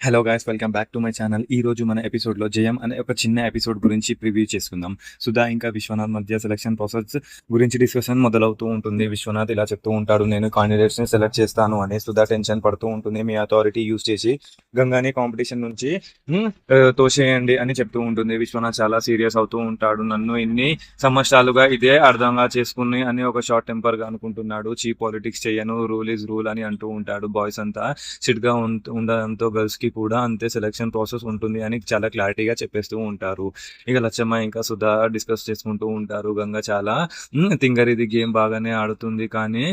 Hello guys, welcome back to my channel. ఈ రోజు మన ఎపిసోడ్లో జయం అనే ఒక చిన్న ఎపిసోడ్ గురించి ప్రివ్యూ చేసుకుందాం. సుధా ఇంకా విశ్వనాథ్ మధ్య సెలక్షన్ ప్రాసెస్ గురించి డిస్కషన్ మొదలవుతూ ఉంటుంది. విశ్వనాథ్ ఇలా చెప్తూ ఉంటాడు, నేను కాండిడేట్స్ని సెలెక్ట్ చేస్తాను అని. సుధా టెన్షన్ పడుతూ ఉంటుంది. మీ అథారిటీ యూజ్ చేసి గంగాని కాంపిటీషన్ నుంచి తోసేయండి అని చెప్తూ ఉంటుంది. విశ్వనాథ్ చాలా సీరియస్ అవుతూ ఉంటాడు. నన్ను ఇన్ని సంవత్సరాలుగా ఇదే అర్థంగా చేసుకుని అని ఒక షార్ట్ టెంపర్గా అనుకుంటున్నాడు. చీప్ పాలిటిక్స్ చేయను, రూల్ ఈజ్ రూల్ అని అంటూ ఉంటాడు. బాయ్స్ అంతా సిడ్గా ఉండడంతో గర్ల్స్కి కూడా అంతే సెలక్షన్ ప్రాసెస్ ఉంటుంది అని చాలా క్లారిటీగా చెప్పేస్తూ ఉంటారు. ఇక లచ్చమ్మ ఇంకా సుధా డిస్కస్ చేసుకుంటూ ఉంటారు. గంగ చాలా తింగరిది గేమ్ బాగానే ఆడుతుంది, కానీ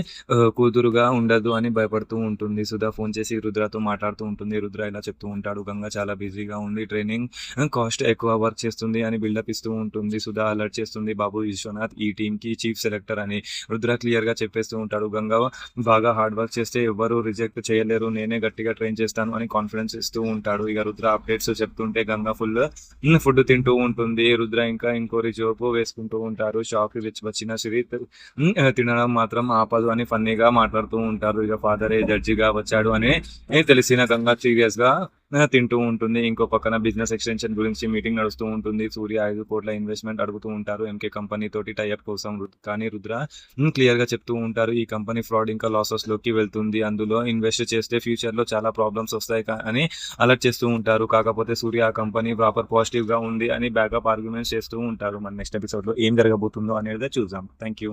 కూతురుగా ఉండదు అని భయపడుతూ ఉంటుంది. సుధా ఫోన్ చేసి రుద్రతో మాట్లాడుతూ ఉంటుంది. రుద్ర ఇలా చెప్తూ ఉంటాడు, గంగ చాలా బిజీగా ఉంది, ట్రైనింగ్ కాస్ట్ ఎక్కువ వర్క్ చేస్తుంది అని బిల్డప్ ఇస్తూ ఉంటుంది. సుధా అలర్ట్ చేస్తుంది, బాబు విశ్వనాథ్ ఈ టీంకి చీఫ్ సెలెక్టర్ అని. రుద్ర క్లియర్గా చెప్పేస్తూ ఉంటాడు, గంగ బాగా హార్డ్ వర్క్ చేస్తే ఎవరు రిజెక్ట్ చేయలేరు, నేనే గట్టిగా ట్రైన్ చేస్తాను అని కాన్ఫిడెన్స్ ఇస్తూ ఉంటాడు. ఇక రుద్ర అప్డేట్స్ చెప్తుంటే గంగ ఫుల్ ఫుడ్ తింటూ ఉంటుంది. రుద్ర ఇంకా ఇంకోరి జోపు వేసుకుంటూ ఉంటారు. షాక్ వచ్చిన సిరి తినడం మాత్రం ఆపదు అని ఫన్నీగా మాట్లాడుతూ ఉంటారు. ఇక ఫాదరే జడ్జిగా వచ్చాడు అని తెలిసిన గంగ సీరియస్ గా తింటూ ఉంటుంది. ఇంకో పక్కన బిజినెస్ ఎక్స్టెన్షన్ గురించి మీటింగ్ నడుస్తూ ఉంటుంది. సూర్య 5 కోట్ల ఇన్వెస్ట్మెంట్ అడుగుతూ ఉంటారు ఎంకే కంపెనీ తోటి టైఅప్ కోసం. కానీ రుద్ర క్లియర్ గా చెప్తూ ఉంటారు, ఈ కంపెనీ ఫ్రాడ్ ఇంకా లాసెస్ లోకి వెళ్తుంది, అందులో ఇన్వెస్ట్ చేస్తే ఫ్యూచర్ లో చాలా ప్రాబ్లమ్స్ వస్తాయి అని అలర్ట్ చేస్తూ ఉంటారు. కాకపోతే సూర్య ఆ కంపెనీ ప్రాపర్ పాజిటివ్ గా ఉంది అని బ్యాకప్ ఆర్గ్యుమెంట్స్ చేస్తూ ఉంటారు. మన నెక్స్ట్ ఎపిసోడ్ లో ఏం జరగబోతుందో అనేది చూద్దాం. Thank you.